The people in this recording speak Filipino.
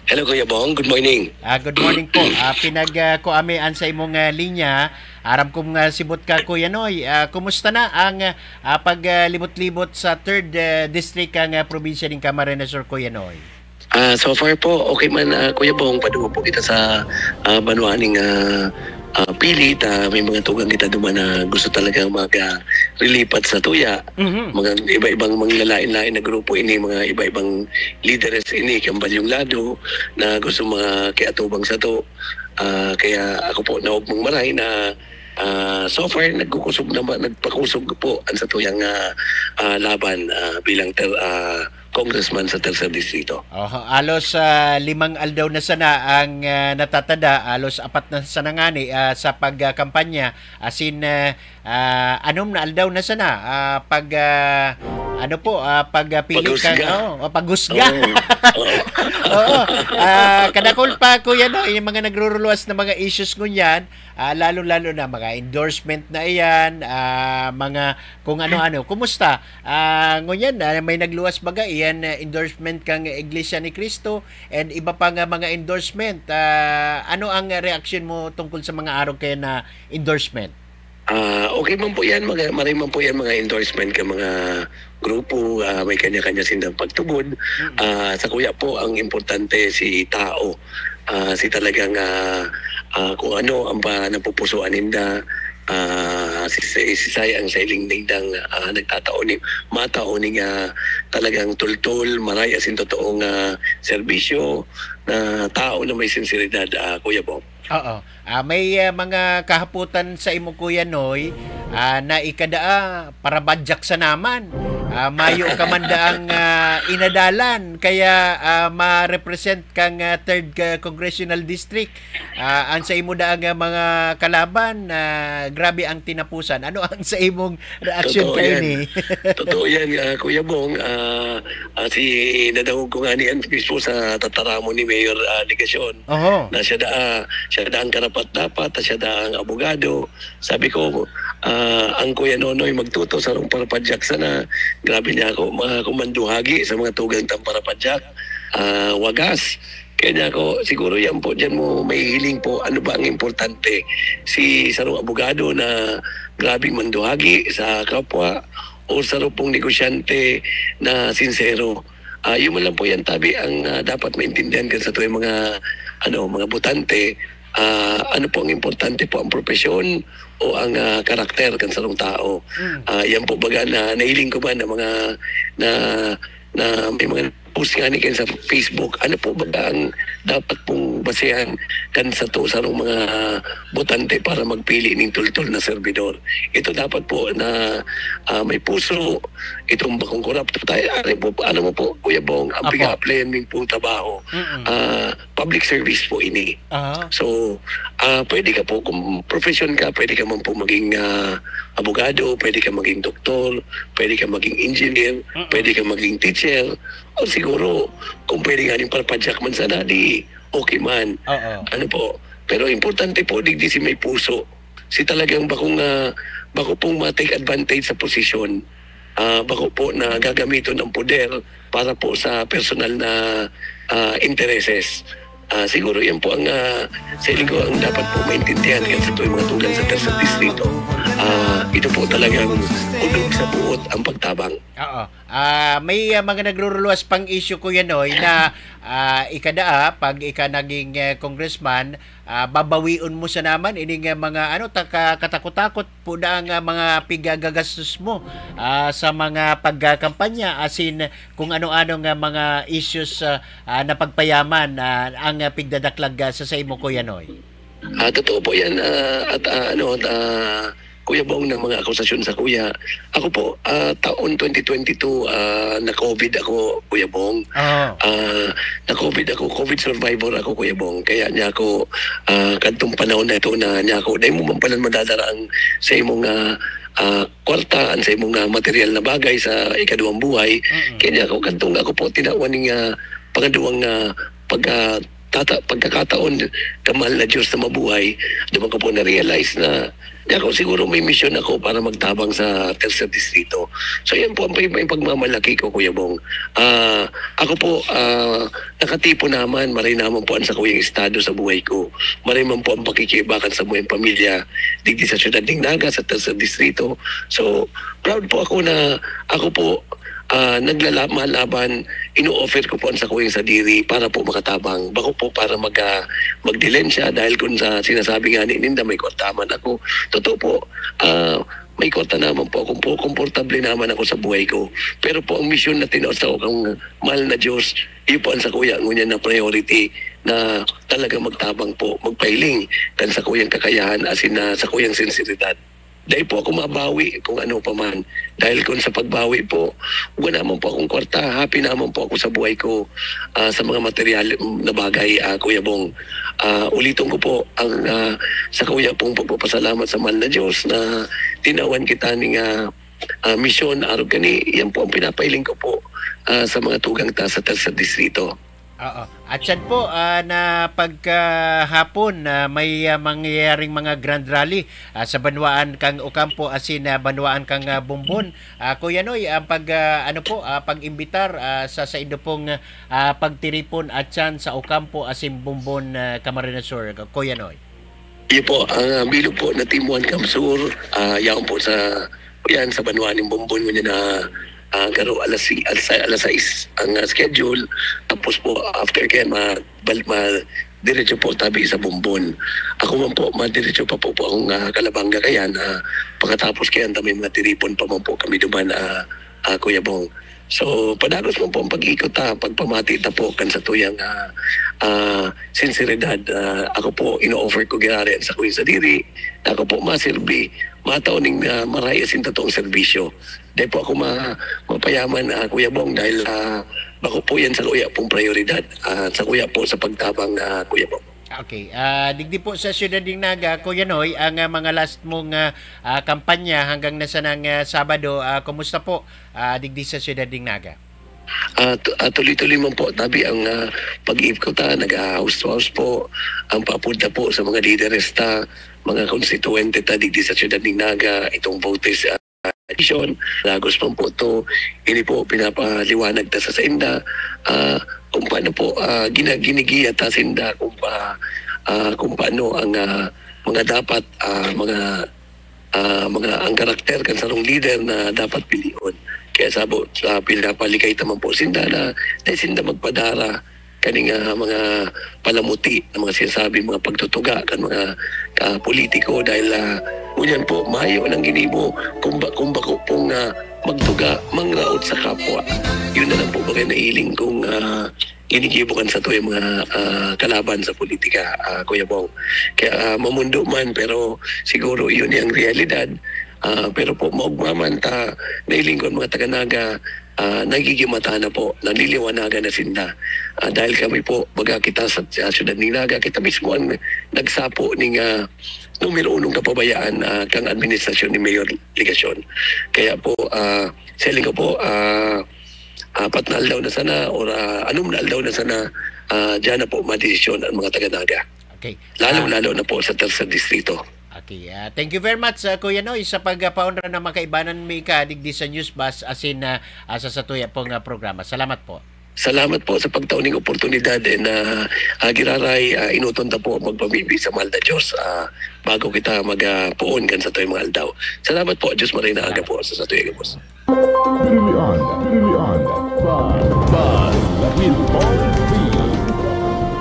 Hello Kuya Bong, good morning. Good morning po. Pinag-kuamian sa imong linya. Aram kong sibot ka, Kuya Noy. Kumusta na ang paglibot-libot sa 3rd District ang probinsya ng Camarines Sur, Kuya Noy? So far po, okay man Kuya Bong, padungo po kita sa banwaning pilit. May mga tugang kita duman na gusto talagang rilipat sa tuya. Mga iba-ibang mga lalain-lain na grupo ini, mga iba-ibang leaders ini, kambalyong lado na gusto mga kiatubang sa to. Kaya ako po naog mong maray na so far nagpakusog po ang sa tuyang laban bilang congressman sa Tercer Distrito. Alos 5 aldaw na sana ang natatada, alos 4 na sana ngani sa pagkampanya. Asin anom na aldaw na sana pagpili ka pagusga. Oo. Kadakol pa Kuya no, yung mga nagruruluwas na mga issues ngunyan, lalo-lalo na mga endorsement na iyan, mga kung ano-ano. Kumusta? Ngunyan, may nagluwas baga iyan endorsement kang Iglesia ni Cristo and iba pa nga mga endorsement. Ano ang reaction mo tungkol sa mga araw kaya na endorsement? Okay man po yan, maray man po yan mga endorsement ka mga grupo, may kanya-kanya silang pagtugod. Sa kuya po, ang importante si tao, si talagang kung ano ang napupusuan ninda, si Say ang sailing nindang nagtataon ni mataon ni talagang tultul maray asin totoong serbisyo na tao na may sinseridad, Kuya Bong. Oo. May mga kahaputan sa imo Kuya Noy na ikadaa para badyak sa naman. Mayo ka man daang inadalan kaya ma-represent kang 3rd Congressional District. Ang sa imo daang mga kalaban, grabe ang tinapusan. Ano ang sa imong reaction kayo ni? Totoo yan, Kuya Bong. Si nadawag ko nga ni Antipispo sa tataramo ni Mayor Ligasyon na siya ang karapat-dapat, siya ang abogado. Sabi ko, ang Kuya Nonoy magtuto sa rong parapadyak sana. Grabe niya ako, kumanduhagi sa mga tugang tang parapadyak. Wagas. Kaya niya ako, siguro yan po, dyan mo may hiling po, ano ba ang importante? Si sarong abogado na grabing manduhagi sa kapwa o sarong pong negosyante na sincero. Yun man lang po yan tabi ang dapat maintindihan kan sa tuwing mga butante. Ano po ang importante po, ang profesyon o ang karakter kan sa tao. Yan po baga na nahiling ko ba na mga na may mga post nga ni sa Facebook, ano po baga ang dapat pong basehan kan sa to sa mga botante para magpili ng tultol na servidor. Ito dapat po na may puso, itong bakong korupto tayo. Ano mo po, Kuya Bong, ang piga-applyan ng pong trabaho. Public service po ini. So, pwede ka po, kung profession ka, pwede ka man po maging abogado, pwede ka maging doktor, pwede ka maging engineer, pwede ka maging teacher, o siguro, kung pwede nga rin parapadyak man sana, di okay man. Ano po, pero importante po, digdi si may puso. Si talagang bako pong ma-take advantage sa posisyon, bako po na gagamiton ng poder para po sa personal na intereses. Siguro yan po ang sa ko ang dapat po maintindihan kasi sa tuwing mga tugan sa Tercer Distrito. Ito po talagang ulog sa buot ang pagtabang. May mga nagruruluwas pang issue ko yan na pag naging congressman, babawion mo sa naman ining mga katakot-takot po na ang mga pigagagastos mo sa mga pagkampanya, asin kung ano-ano nga mga issues na pagpayaman ang pigdadaklag sa imo Kuya Noy. Totoo po yan Kuya Bong, ng mga akusasyon sa kuya. Ako po, taon 2022, na-COVID ako, Kuya Bong. Na-COVID ako, COVID survivor ako, Kuya Bong. Kaya niya ako, kantong panahon na ito na niya ako, dahil mo man pala madadaraan sa imong kwartaan, sa imong material na bagay sa ikaduwang buhay. Kaya niya ako, kantong ako po, tinawan ng pangaduwang pagkakataon, kamahal na Diyos na mabuhay, doon ko po na-realize na ako siguro may mission ako para magtabang sa Tercer Distrito. So yan po ang pagmamalaki ko, Kuya Bong. Ako po, nakatipo naman, maray naman po ang sa kuyang estado sa buhay ko. Maray man po ang pakikibakan sa buhay pamilya dito sa Siyudad ng Naga, sa Tercer Distrito. So proud po ako na ako po naglalaban, ino-offer ko po ang sakuyang sa diri para po makatabang. Bako po para magdilensya dahil kung sa sinasabi nga ni Ninda may kwartaman ako. Totoo po, may kwarta naman po ako po, komportable naman ako sa buhay ko. Pero po ang mission na tinaos ako kang mahal na Diyos, yun po ang sakuya ngunya na priority na talaga magtabang po, magpailing kan sakuyang kakayahan asin na sakuyang sinseridad. Dahil po ako mabawi kung ano pa man. Dahil kung sa pagbawi po, huwag naman po akong kwarta. Happy naman po ako sa buhay ko sa mga material na bagay, Kuya Bong. Ulitin ko po ang sa Kuya pong pagpapasalamat sa mahal na Diyos na tinawan kita ng misyon araw kani. Yan po ang pinapailing ko po sa mga tugang ta sa Tercer Distrito. Oo. At yan po, na pagkahapon may mangyayaring mga grand rally sa Banwaan kang Ocampo asin Banwaan kang Bumbon. Kuya Noy, ang pag-imbitar sa indo pong pagtiripon at yan sa Ocampo asin Bumbon, Camarines Sur. Kuya Noy. Iyo po, ang bilog po na Team 1 Camsur, yan po sa Banwaan ng Bumbon ngunyan na garo alas 6 ang schedule, tapos po after kaya diretso po tabi sa Bumbon. Ako man po madiretso pa po akong Kalabanga kaya na pagkatapos kaya kami matiripon pa man po kami duman Kuya Bong. So padagos mo po ang pag-ikot pagpamati ta po kan sa tuyang sinseridad. Ako po ino-offer ko ginari sa kuya sa diri. Ako po masilbi mataon ning marayasin totoong serbisyo. Dahil po ako mapayaman, Kuya Bong, dahil bako po yan sa kuya pong prioridad. Sa kuya po sa pagtabang, Kuya Bong. Okay. Digdi po sa Siyudad ng Naga, Kuya Noy, ang mga last mong kampanya hanggang nasa ng Sabado, kumusta po digdi sa Siyudad ng Naga? Tuloy-tuloy man po tabi ang pag-iip ko nag-house to house po ang papunta po sa mga lideres mga konstituente digdi sa Siyudad ng Naga, itong voters edition, lagos pa po ito, ini po pinapaliwanag ta sa Senda kung paano po ginigiya ta Senda kung paano ang mga dapat mga ang karakter kan sarong leader na dapat pilion. Kaya sa pinapaligay taman po Senda na Senda magpadara kaning mga palamuti ng mga sinasabi, mga pagtutuga kan mga politiko dahil unyan po mayo ng ginibo kung bako pong magtuga mangraot sa kapwa. Yun na lang po bagay na iling kung inigibukan sa to yung mga kalaban sa politika, Kuya Bong. Kaya mamundo man pero siguro yun yung realidad. Pero po maugmaman nailing ko mga taga-Naga nagigimata na po, naliliwanagan na Sinda. Dahil kami po, baga kita sa Siyudad ng Naga, kita mismo ang nagsapo ng numero unong kapabayaan kang administrasyon ni Mayor Ligasyon. Kaya po, selling ko po, 4 na aldaw na sana or 6 na aldaw na sana dyan na po madesisyon ang mga taga-Naga. Okay. Lalo na po sa Tercer Distrito. Okay. Thank you very much, Kuya Noy, sa pagpaunra ng makaibanan mi ka digdi sa News Bus asin sa satuya pong programa. Salamat po. Salamat po sa pagtauning oportunidad na giraray inuton ta po magpamibi sa mahal na Diyos bago kita magpuon kan sa tuyong mga aldaw. Salamat po. Diyos maray na aga po sa tuyong Diyos.